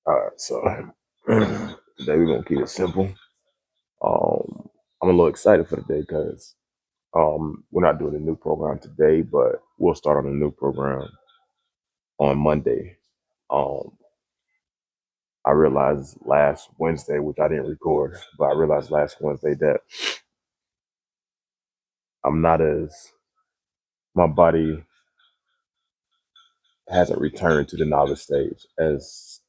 All right, so today we're gonna keep it simple. I'm a little excited for today because we're not doing a new program today, but we'll start on a new program on Monday. Um, I realized last Wednesday, which I didn't record, but I realized last Wednesday that I'm not as my body hasn't returned to the novice stage as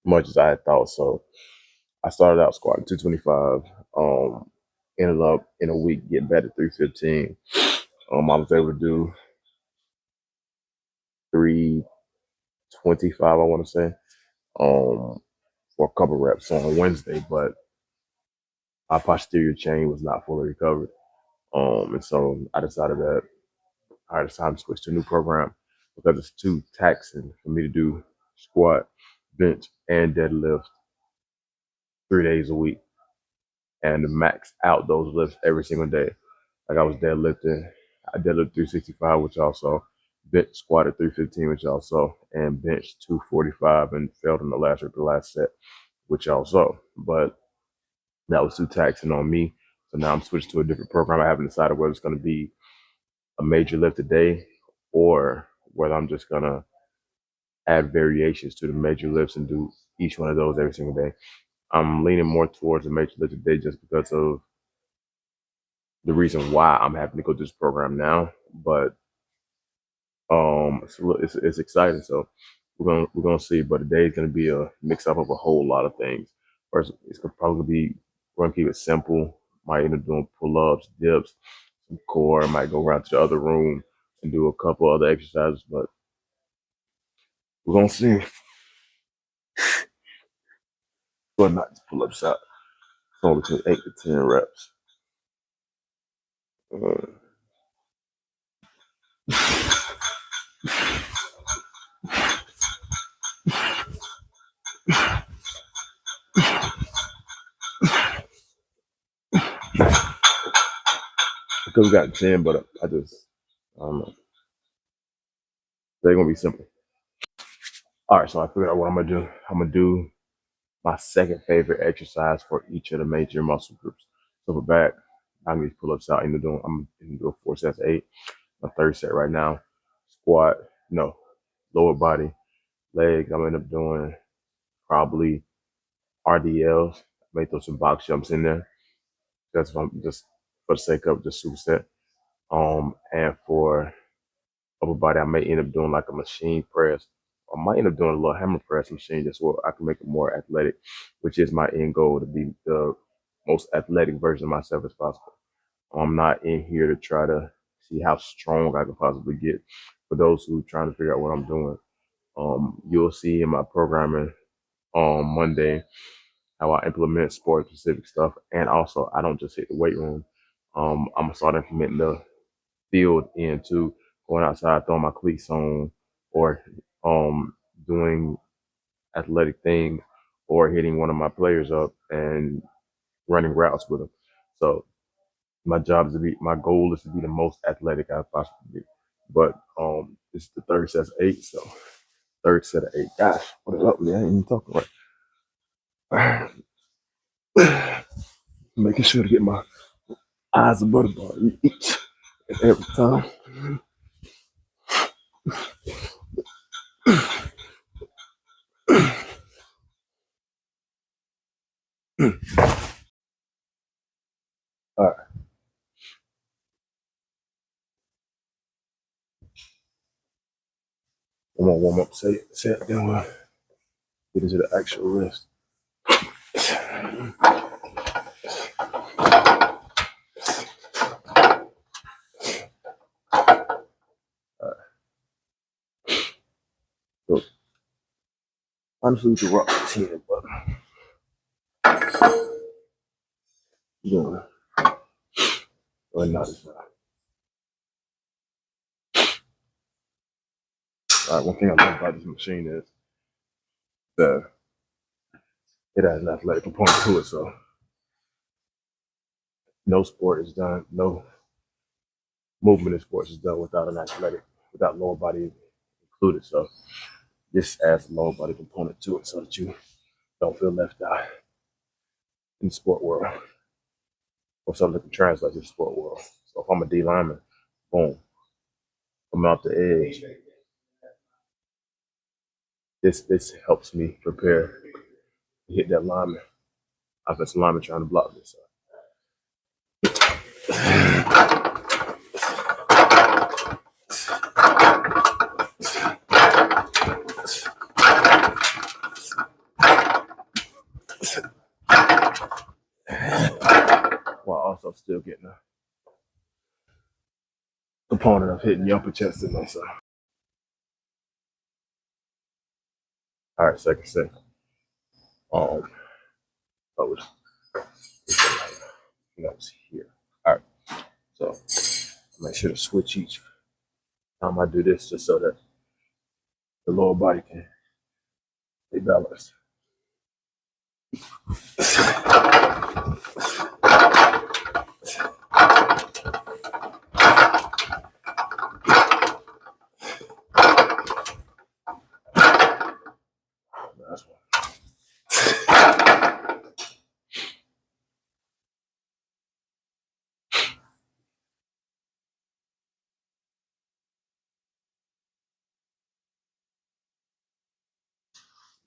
much as I had thought. So I started out squatting 225. Ended up in a week getting back to 315. I was able to do 325, I want to say, for a couple reps on Wednesday, but my posterior chain was not fully recovered. And so I decided that I decided to switch to a new program because it's too taxing for me to do squat, bench, and deadlift 3 days a week and to max out those lifts every single day. Like I was deadlifting, I deadlifted 365, which also bench squatted 315, which also and bench 245 and failed in the last rep, the last set, which also. But that was too taxing on me. So now I'm switching to a different program. I haven't decided whether it's going to be a major lift a day or whether I'm just going to add variations to the major lifts and do each one of those every single day. I'm leaning more towards a major lift a day just because of the reason why I'm having to go to this program now. But it's exciting. So we're gonna see. But today is gonna be a mix up of a whole lot of things. First, it's gonna probably be we're gonna keep it simple. Might end up doing pull ups, dips, some core. Might go around to the other room and do a couple other exercises. But we're gonna see. But not just pull ups out. It's only between 8 to 10 reps. Uh, because we got 10, but I don't know. They're gonna be simple. All right, so I figured out what I'm gonna do. I'm gonna do my second favorite exercise for each of the major muscle groups. So for back, I'm gonna pull ups out. I'm gonna do 4 sets of 8. My third set right now. Squat, no, lower body, legs. I'm gonna end up doing probably RDLs. I may throw some box jumps in there. That's just for the sake of just superset. And for upper body, I may end up doing like a machine press. I might end up doing a little hammer press machine just so I can make it more athletic, which is my end goal to be the most athletic version of myself as possible. I'm not in here to try to see how strong I can possibly get. For those who are trying to figure out what I'm doing, you'll see in my programming on Monday how I implement sport specific stuff. And also, I don't just hit the weight room. I'm gonna start implementing the field into going outside, throwing my cleats on, or doing athletic things, or hitting one of my players up and running routes with them. So my goal is to be the most athletic I possibly be. But it's the third set of 8, so third set of 8. Gosh, what is up, man? I ain't even talking right. Making sure to get my eyes above the bar each and every time. All right, I'm gonna warm up, set, then we'll get into the actual rest. So honestly, we can rock this here, but yeah, but not this time. All right, one thing I love about this machine is the it has an athletic component to it. So no sport is done, no movement in sports is done without an athletic, without lower body included. So this adds a lower body component to it so that you don't feel left out in the sport world or something that can translate to the sport world. So if I'm a D lineman, boom, I'm out the edge. This helps me prepare to hit that lineman, offensive lineman trying to block this. While also still getting a component of hitting the upper chest in there. So. All right, second set. I was here. All right, so make sure to switch each time I do this just so that the lower body can stay balanced. That's one.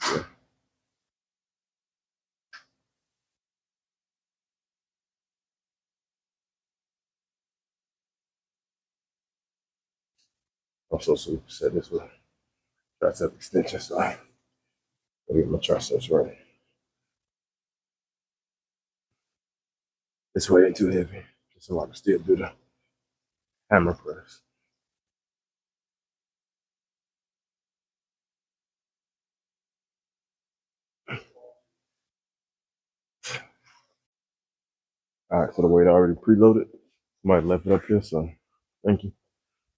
Yeah. Also, so we said this with tricep extension, so I get my triceps ready. This weight ain't too heavy, just so I can still do the hammer press. All right, so the weight already preloaded. Somebody left it up here, so thank you.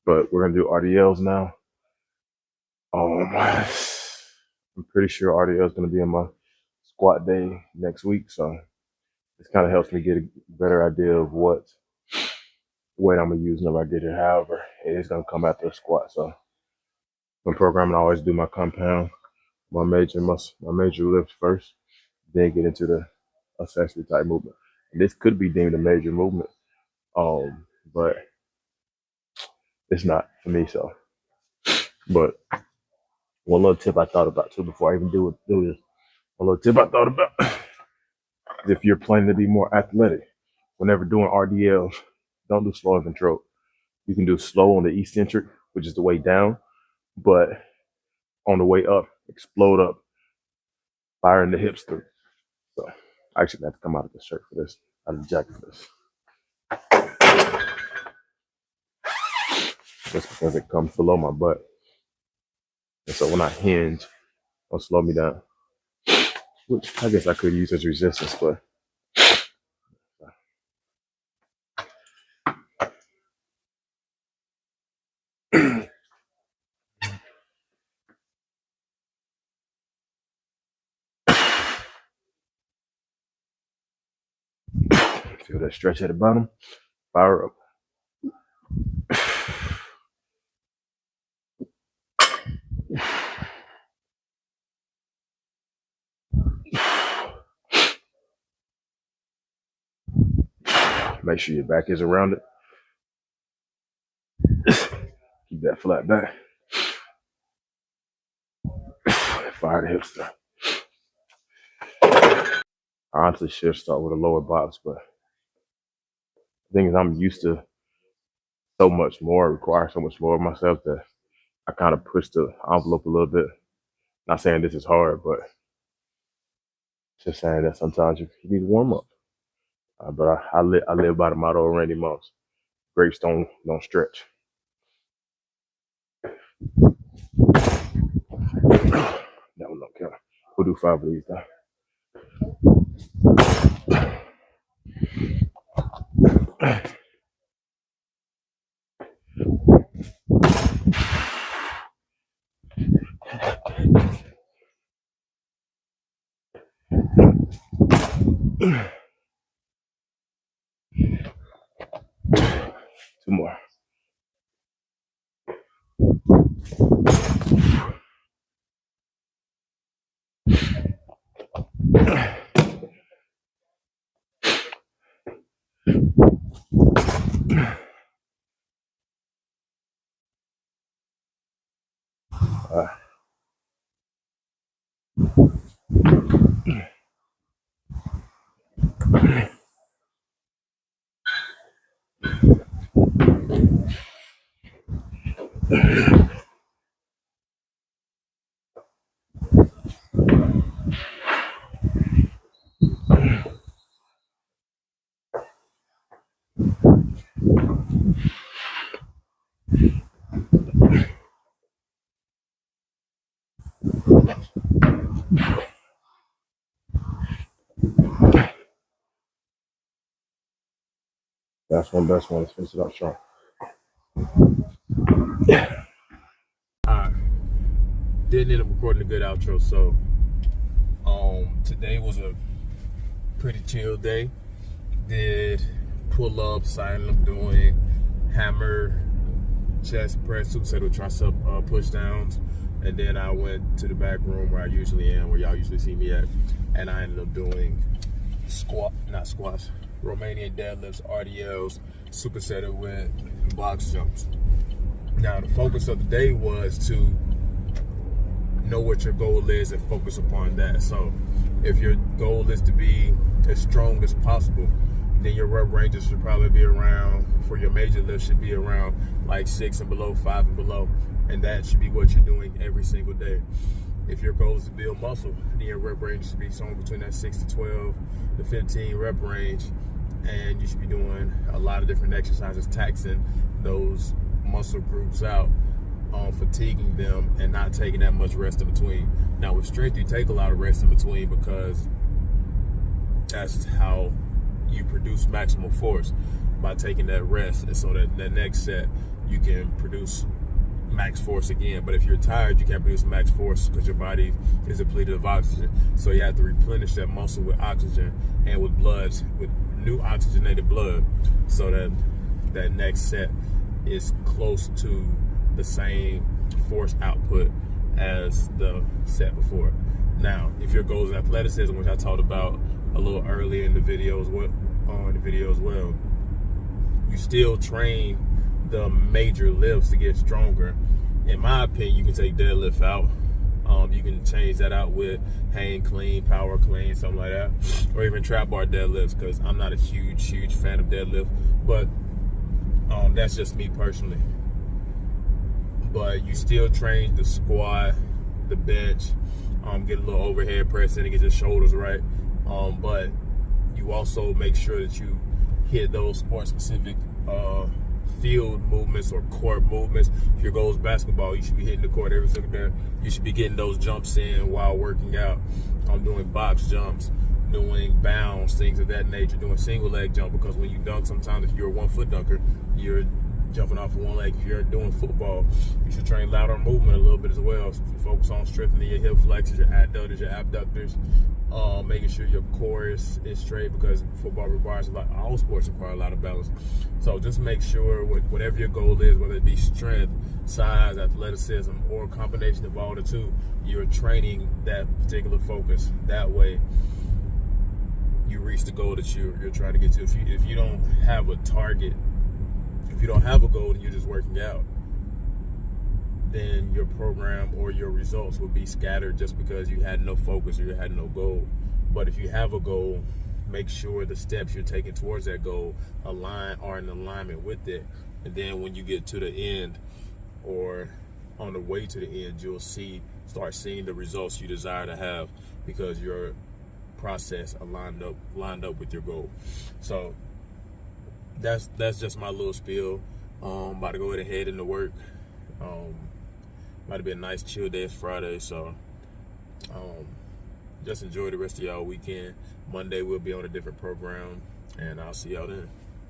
But we're gonna do RDLs now. I'm pretty sure RDL is gonna be on my squat day next week, so this kind of helps me get a better idea of what weight I'm gonna use whenever I get here. However, it is gonna come after a squat. So when programming, I always do my compound, my major lift first, then get into the accessory type movement. And this could be deemed a major movement, but it's not for me. So, but one little tip I thought about too before I even do this. One little tip I thought about: if you're planning to be more athletic, whenever doing RDLs, don't do slow and controlled. You can do slow on the eccentric, which is the way down, but on the way up, explode up, firing the hips through. So I actually have to come out of the shirt for this, out of the jacket for this. Just because it comes below my butt. And so when I hinge, it'll slow me down. Which I guess I could use as resistance, but feel that stretch at the bottom, fire up. Make sure your back is around it. Keep that flat back. Fire the hips through. I honestly should start with a lower box, but the thing is I'm used to so much more, require so much more of myself that I kind of push the envelope a little bit. Not saying this is hard, but just saying that sometimes you need to warm up. But I live by the motto of Randy Moss: grapes don't stretch. That one don't count. We'll do 5 of these now. 2 more. That's one. Let's finish it up strong. Didn't end up recording a good outro, so today was a pretty chill day. Did pull-ups, I ended up doing hammer, chest press, superset with tricep push downs, and then I went to the back room where I usually am, where y'all usually see me at, and I ended up doing Romanian deadlifts, RDLs, superset with box jumps. Now the focus of the day was to know what your goal is and focus upon that. So if your goal is to be as strong as possible, then your rep ranges should probably be around, for your major lift, should be around like 6 and below, 5 and below, and that should be what you're doing every single day. If your goal is to build muscle, then your rep range should be somewhere between that 6 to 12 to 15 rep range, and you should be doing a lot of different exercises, taxing those muscle groups out, fatiguing them, and not taking that much rest in between. Now with strength, you take a lot of rest in between because that's how you produce maximal force, by taking that rest, and so that the next set you can produce max force again. But if you're tired, you can't produce max force because your body is depleted of oxygen. So you have to replenish that muscle with oxygen and with blood, with new oxygenated blood, so that that next set is close to the same force output as the set before. Now, if your goal is athleticism, which I talked about a little earlier in the video as well, you still train the major lifts to get stronger. In my opinion, you can take deadlift out. You can change that out with hang clean, power clean, something like that, or even trap bar deadlifts, because I'm not a huge fan of deadlift, but that's just me personally. But you still train the squat, the bench, get a little overhead press in to get your shoulders right, but you also make sure that you hit those sport-specific field movements or court movements. If your goal is basketball, you should be hitting the court every single day. You should be getting those jumps in while working out. Doing box jumps, doing bounds, things of that nature, doing single leg jump, because when you dunk, sometimes if you're a 1 foot dunker, you're jumping off of one leg. If you're doing football, you should train lateral movement a little bit as well. So focus on strengthening your hip flexors, your adductors, your abductors, making sure your core is straight, because football requires a lot, all sports require a lot of balance. So just make sure whatever your goal is, whether it be strength, size, athleticism, or a combination of all the two, you're training that particular focus. That way you reach the goal that you're trying to get to. If you don't have a target, if you don't have a goal and you're just working out, then your program or your results will be scattered just because you had no focus or you had no goal. But if you have a goal, make sure the steps you're taking towards that goal are in alignment with it. And then when you get to the end, or on the way to the end, you'll start seeing the results you desire to have, because your process lined up with your goal. So that's just my little spiel. About to go ahead into work. About to be a nice chill day. It's Friday, so just enjoy the rest of y'all weekend. Monday we'll be on a different program, and I'll see y'all then.